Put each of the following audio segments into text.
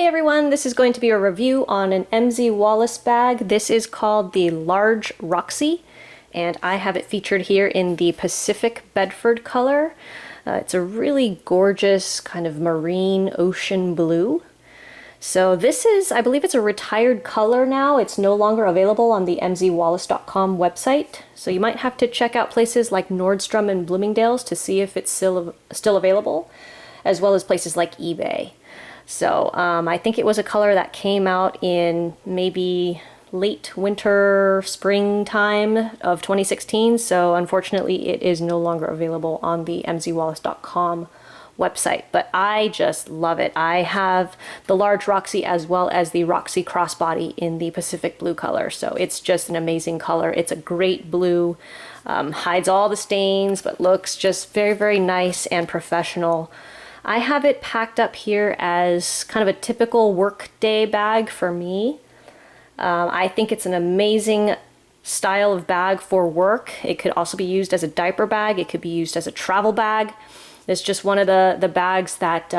Hey everyone, this is going to be a review on an MZ Wallace bag. This is called the Large Roxy, and I have it featured here in the Pacific Bedford color. It's a really gorgeous kind of marine ocean blue. So this is, I believe it's a retired color now. It's no longer available on the mzwallace.com website. So you might have to check out places like Nordstrom and Bloomingdale's to see if it's still available, as well as places like eBay. So I think it was a color that came out in maybe late winter, springtime of 2016. So unfortunately, it is no longer available on the mzwallace.com website. But I just love it. I have the Large Roxy as well as the Roxy Crossbody in the Pacific blue color. So it's just an amazing color. It's a great blue, hides all the stains, but looks just very, very nice and professional. I have it packed up here as kind of a typical workday bag for me. I think it's an amazing style of bag for work. It could also be used as a diaper bag. It could be used as a travel bag. It's just one of the bags that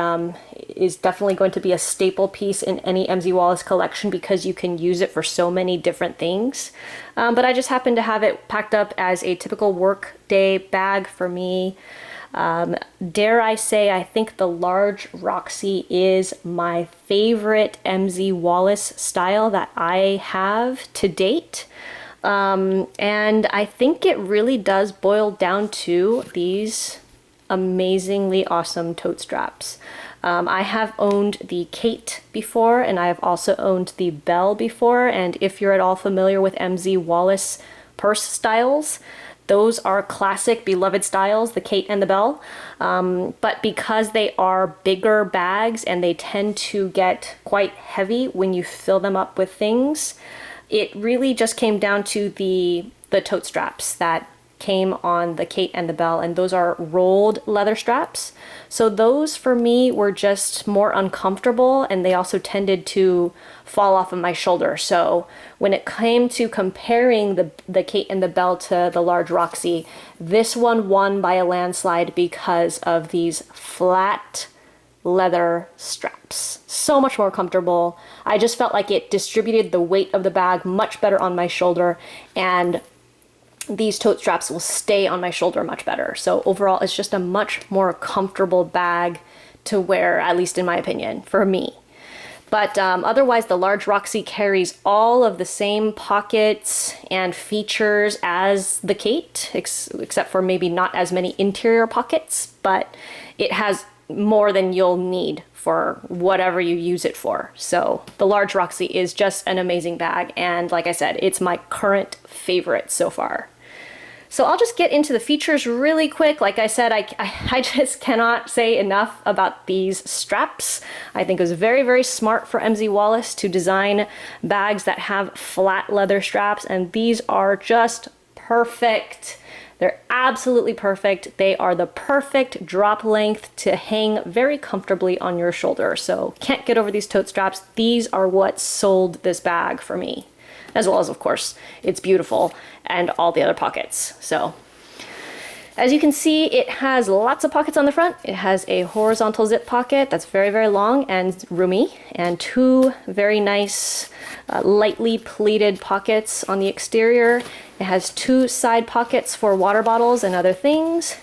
is definitely going to be a staple piece in any MZ Wallace collection because you can use it for so many different things. But I just happen to have it packed up as a typical workday bag for me. Dare I say, I think the Large Roxy is my favorite MZ Wallace style that I have to date. And I think it really does boil down to these amazingly awesome tote straps. I have owned the Kate before, and I have also owned the Belle before, and if you're at all familiar with MZ Wallace purse styles, those are classic, beloved styles, the Kate and the Belle. But because they are bigger bags and they tend to get quite heavy when you fill them up with things, it really just came down to the tote straps that came on the Kate and the Belle, and those are rolled leather straps. So those for me were just more uncomfortable, and they also tended to fall off of my shoulder. So when it came to comparing the Kate and the Belle to the Large Roxy, this one won by a landslide because of these flat leather straps. So much more comfortable. I just felt like it distributed the weight of the bag much better on my shoulder, and these tote straps will stay on my shoulder much better. So overall, it's just a much more comfortable bag to wear, at least in my opinion, for me. But otherwise, the Large Roxy carries all of the same pockets and features as the Kate, except for maybe not as many interior pockets, but it has more than you'll need for whatever you use it for. So the Large Roxy is just an amazing bag, and like I said, it's my current favorite so far. So I'll just get into the features really quick. Like I said, I just cannot say enough about these straps. I think it was very, very smart for MZ Wallace to design bags that have flat leather straps, and these are just perfect. They're absolutely perfect. They are the perfect drop length to hang very comfortably on your shoulder. So can't get over these tote straps. These are what sold this bag for me, as well as, of course, it's beautiful and all the other pockets. So as you can see, it has lots of pockets on the front. It has a horizontal zip pocket that's very, very long and roomy, and two very nice lightly pleated pockets on the exterior. It has two side pockets for water bottles and other things.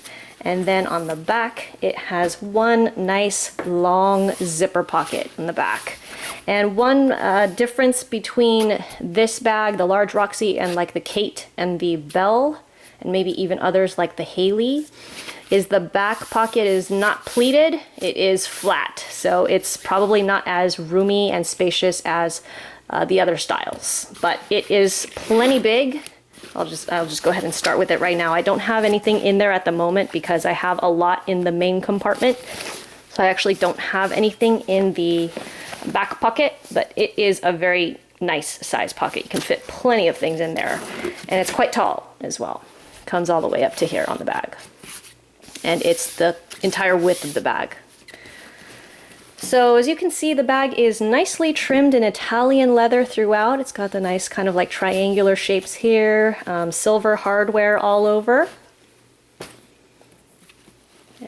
And then on the back, it has one nice long zipper pocket in the back. And one difference between this bag, the Large Roxy, and like the Kate and the Belle, and maybe even others like the Haley, is the back pocket is not pleated, it is flat. So it's probably not as roomy and spacious as the other styles, but it is plenty big. I'll just go ahead and start with it right now. I don't have anything in there at the moment because I have a lot in the main compartment. So I actually don't have anything in the back pocket, but it is a very nice size pocket. You can fit plenty of things in there, and it's quite tall as well. Comes all the way up to here on the bag, and it's the entire width of the bag. So as you can see, the bag is nicely trimmed in Italian leather throughout. It's got the nice kind of like triangular shapes here, silver hardware all over.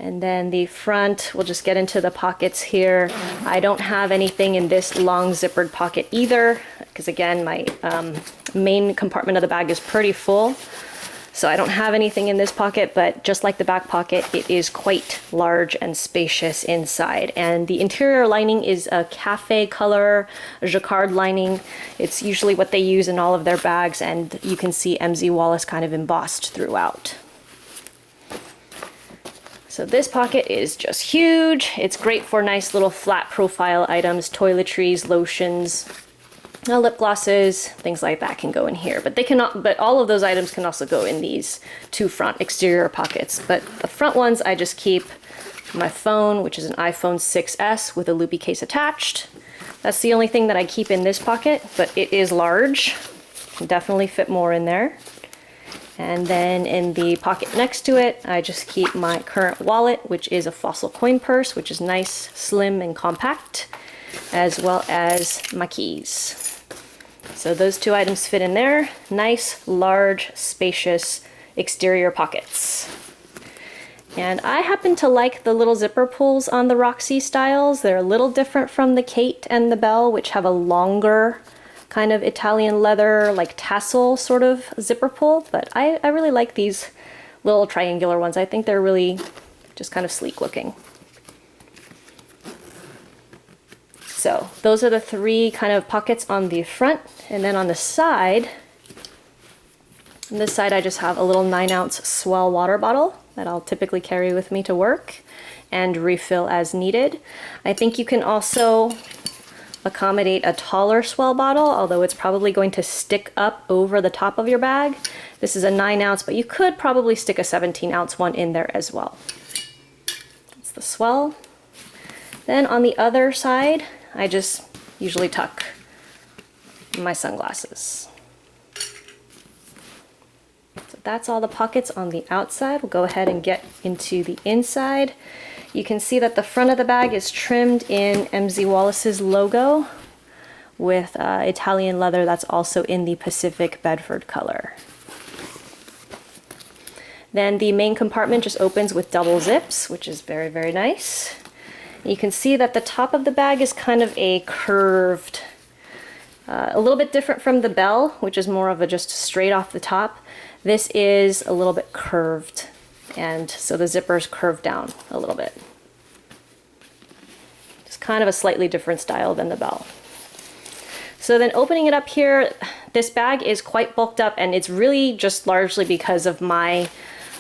And then the front, we'll just get into the pockets here. I don't have anything in this long zippered pocket either, because again, my main compartment of the bag is pretty full. So I don't have anything in this pocket, but just like the back pocket, it is quite large and spacious inside. And the interior lining is a cafe color jacquard lining. It's usually what they use in all of their bags, and you can see MZ Wallace kind of embossed throughout. So this pocket is just huge. It's great for nice little flat profile items, toiletries, lotions, lip glosses, things like that can go in here. But they cannot. But all of those items can also go in these two front exterior pockets. But the front ones, I just keep my phone, which is an iPhone 6S with a loopy case attached. That's the only thing that I keep in this pocket, but it is large. Can definitely fit more in there. And then in the pocket next to it, I just keep my current wallet, which is a fossil coin purse, which is nice, slim, and compact, as well as my keys. So those two items fit in there. Nice, large, spacious exterior pockets. And I happen to like the little zipper pulls on the Roxy styles. They're a little different from the Kate and the Belle, which have a longer kind of Italian leather, like tassel sort of zipper pull. But I really like these little triangular ones. I think they're really just kind of sleek looking. So those are the three kind of pockets on the front. And then on the side, on this side I just have a little 9-ounce Swell water bottle that I'll typically carry with me to work and refill as needed. I think you can also accommodate a taller Swell bottle, although it's probably going to stick up over the top of your bag. This is a 9-ounce, but you could probably stick a 17-ounce one in there as well. That's the Swell. Then on the other side, I just usually tuck my sunglasses. So that's all the pockets on the outside. We'll go ahead and get into the inside. You can see that the front of the bag is trimmed in MZ Wallace's logo with Italian leather that's also in the Pacific Bedford color. Then the main compartment just opens with double zips, which is very, very nice. You can see that the top of the bag is kind of a curved, a little bit different from the Belle, which is more of a just straight off the top. This is a little bit curved, and so the zippers curve down a little bit. Just kind of a slightly different style than the Belle. So then opening it up here, this bag is quite bulked up, and it's really just largely because of my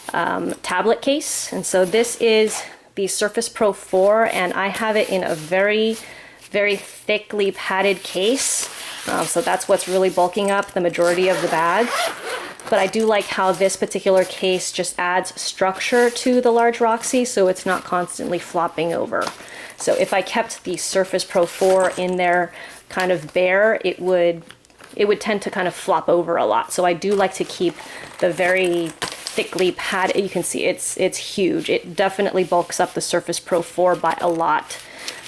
tablet case. And so this is the Surface Pro 4, and I have it in a very, very thickly padded case. So that's what's really bulking up the majority of the bag. But I do like how this particular case just adds structure to the Large Roxy, so it's not constantly flopping over. So if I kept the Surface Pro 4 in there kind of bare, it would tend to kind of flop over a lot. So I do like to keep the very thickly padded. You can see it's huge. It definitely bulks up the Surface Pro 4 by a lot.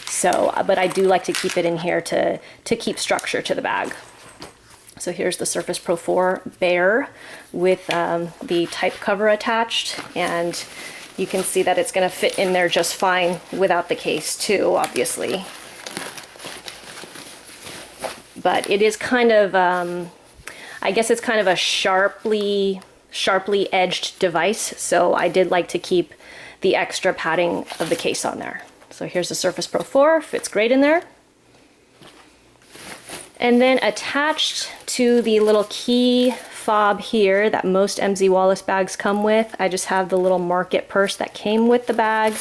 So, but I do like to keep it in here to keep structure to the bag. So here's the Surface Pro 4 bare with the type cover attached, and you can see that it's going to fit in there just fine without the case too, obviously. But it is kind of, I guess it's kind of a sharply edged device, so I did like to keep the extra padding of the case on there. So here's the Surface Pro 4, fits great in there. And then attached to the little key fob here that most MZ Wallace bags come with, I just have the little market purse that came with the bag.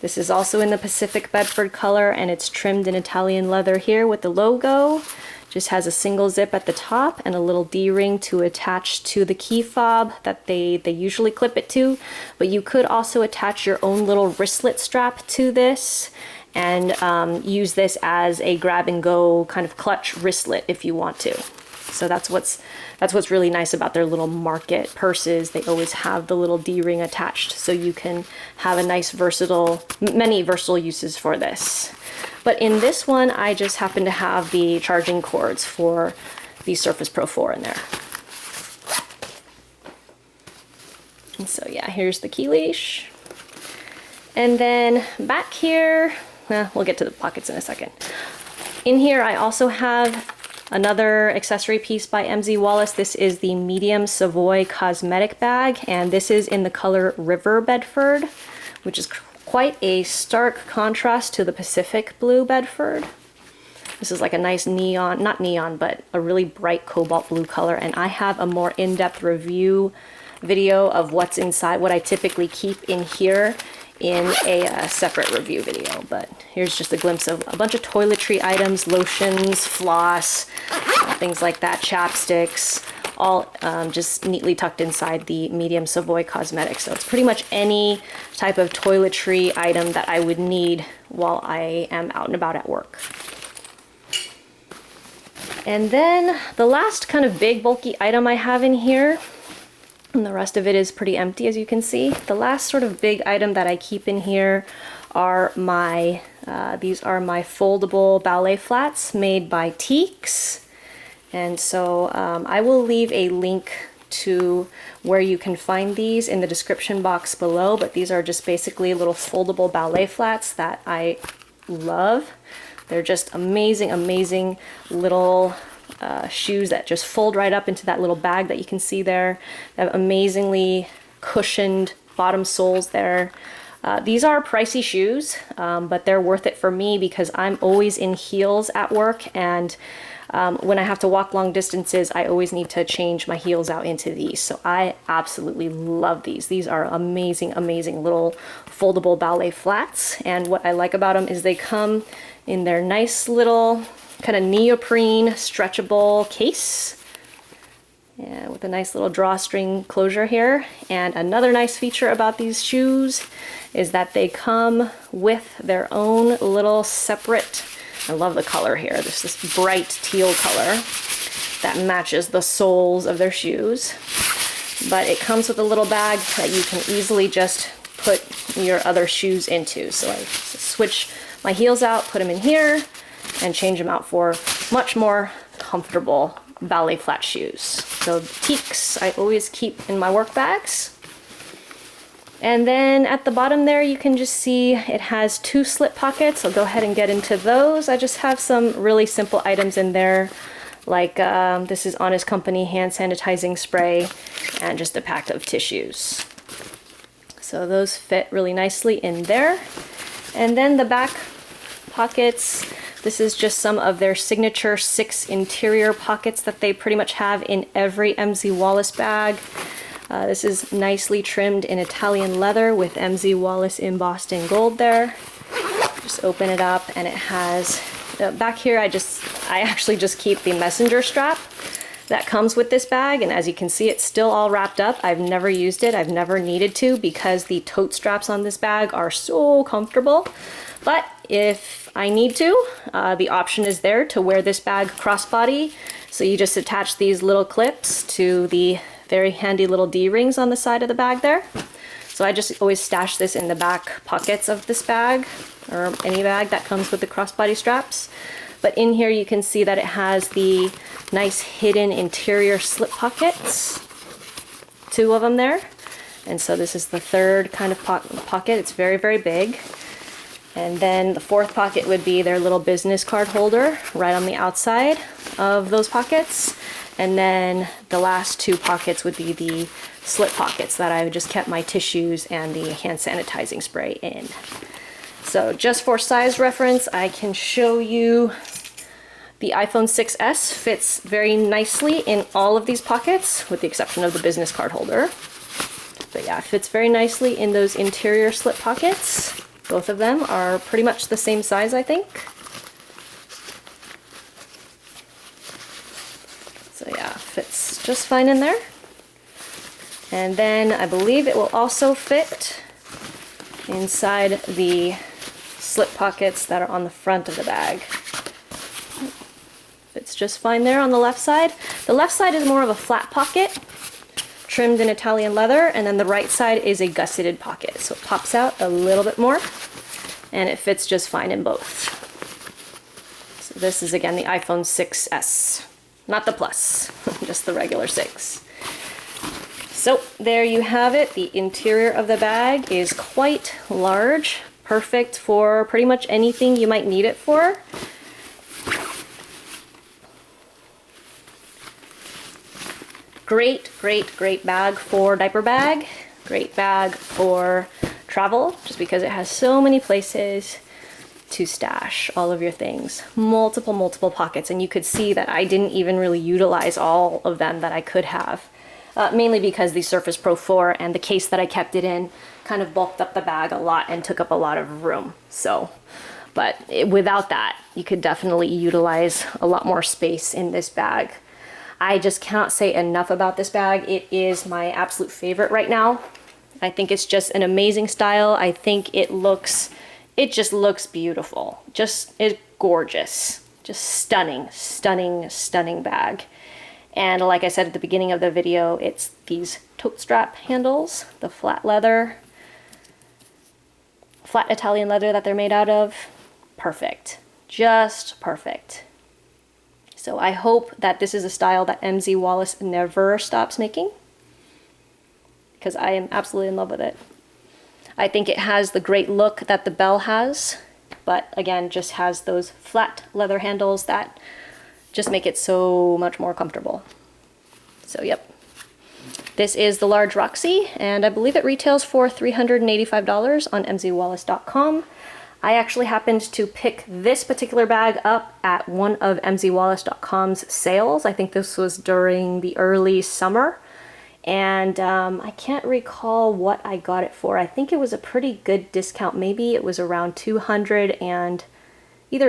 This is also in the Pacific Bedford color, and it's trimmed in Italian leather here with the logo. Just has a single zip at the top and a little D-ring to attach to the key fob that they usually clip it to. But you could also attach your own little wristlet strap to this and use this as a grab-and-go kind of clutch wristlet if you want to. So that's what's really nice about their little market purses. They always have the little D-ring attached, so you can have a nice many versatile uses for this. But in this one, I just happen to have the charging cords for the Surface Pro 4 in there. And so yeah, here's the key leash. And then back here, we'll get to the pockets in a second. In here I also have another accessory piece by MZ Wallace. This is the medium Savoy cosmetic bag, and this is in the color River Bedford, which is quite a stark contrast to the Pacific Blue Bedford. This is like a nice neon, not neon, but a really bright cobalt blue color, and I have a more in-depth review video of what's inside, what I typically keep in here, in a separate review video. But here's just a glimpse of a bunch of toiletry items, lotions, floss, things like that, chapsticks, all just neatly tucked inside the medium Savoy cosmetic. So it's pretty much any type of toiletry item that I would need while I am out and about at work. And then the last kind of big bulky item I have in here, and the rest of it is pretty empty, as you can see. The last sort of big item that I keep in here are my, these are my foldable ballet flats made by Teeks. And so I will leave a link to where you can find these in the description box below, but these are just basically little foldable ballet flats that I love. They're just amazing, amazing little shoes that just fold right up into that little bag that you can see there. They have amazingly cushioned bottom soles there. These are pricey shoes, but they're worth it for me because I'm always in heels at work, and when I have to walk long distances, I always need to change my heels out into these. So I absolutely love these. These are amazing, amazing little foldable ballet flats. And what I like about them is they come in their nice little kind of neoprene stretchable case. Yeah, with a nice little drawstring closure here. And another nice feature about these shoes is that they come with their own little separate, I love the color here, there's this bright teal color that matches the soles of their shoes. But it comes with a little bag that you can easily just put your other shoes into. So I switch my heels out, put them in here, and change them out for much more comfortable ballet flat shoes. So Teeks I always keep in my work bags. And then at the bottom there you can just see it has 2 slip pockets. I'll go ahead and get into those. I just have some really simple items in there, like this is Honest Company hand sanitizing spray and just a pack of tissues. So those fit really nicely in there. And then the back pockets, this is just some of their signature 6 interior pockets that they pretty much have in every MZ Wallace bag. This is nicely trimmed in Italian leather with MZ Wallace embossed in gold there. Just open it up and it has, back here I actually just keep the messenger strap that comes with this bag, and as you can see it's still all wrapped up. I've never used it, I've never needed to, because the tote straps on this bag are so comfortable. But if I need to, the option is there to wear this bag crossbody. So you just attach these little clips to the very handy little D-rings on the side of the bag there. So I just always stash this in the back pockets of this bag, or any bag that comes with the crossbody straps. But in here you can see that it has the nice hidden interior slip pockets, 2 of them there. And so this is the 3rd kind of pocket. It's very, very big. And then the 4th pocket would be their little business card holder right on the outside of those pockets. And then the last 2 pockets would be the slip pockets that I just kept my tissues and the hand sanitizing spray in. So just for size reference, I can show you the iPhone 6s fits very nicely in all of these pockets, with the exception of the business card holder. But yeah, it fits very nicely in those interior slip pockets. Both of them are pretty much the same size, I think. So yeah, fits just fine in there. And then I believe it will also fit inside the slip pockets that are on the front of the bag. Fits just fine there on the left side. The left side is more of a flat pocket, trimmed in Italian leather, and then the right side is a gusseted pocket. So it pops out a little bit more, and it fits just fine in both. So this is again the iPhone 6s, not the Plus, just the regular 6. So there you have it. The interior of the bag is quite large, perfect for pretty much anything you might need it for. Great, great, great bag for diaper bag. Great bag for travel, just because it has so many places to stash all of your things. Multiple pockets, and you could see that I didn't even really utilize all of them that I could have. Mainly because the Surface Pro 4 and the case that I kept it in kind of bulked up the bag a lot and took up a lot of room. So, but without that, you could definitely utilize a lot more space in this bag. I just cannot say enough about this bag. It is my absolute favorite right now. I think it's just an amazing style. I think it just looks beautiful. It's gorgeous. Just stunning, stunning, stunning bag. And like I said at the beginning of the video, it's these tote strap handles, the flat leather, flat Italian leather that they're made out of. Perfect. Just perfect. So I hope that this is a style that MZ Wallace never stops making, because I am absolutely in love with it. I think it has the great look that the Bell has, but again, just has those flat leather handles that just make it so much more comfortable. So yep, this is the Large Roxy, and I believe it retails for $385 on mzwallace.com. I actually happened to pick this particular bag up at one of mzwallace.com's sales. I think this was during the early summer, and I can't recall what I got it for. I think it was a pretty good discount. Maybe it was around either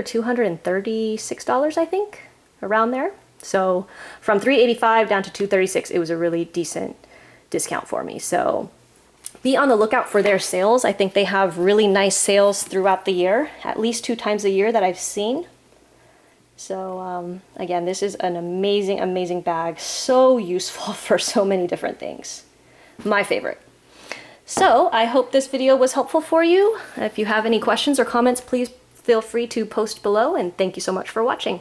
$236, I think, around there. So from $385 down to $236, it was a really decent discount for me. So be on the lookout for their sales. I think they have really nice sales throughout the year, at least 2 times a year that I've seen. So again, this is an amazing, amazing bag. So useful for so many different things. My favorite. So I hope this video was helpful for you. If you have any questions or comments, please feel free to post below, and thank you so much for watching.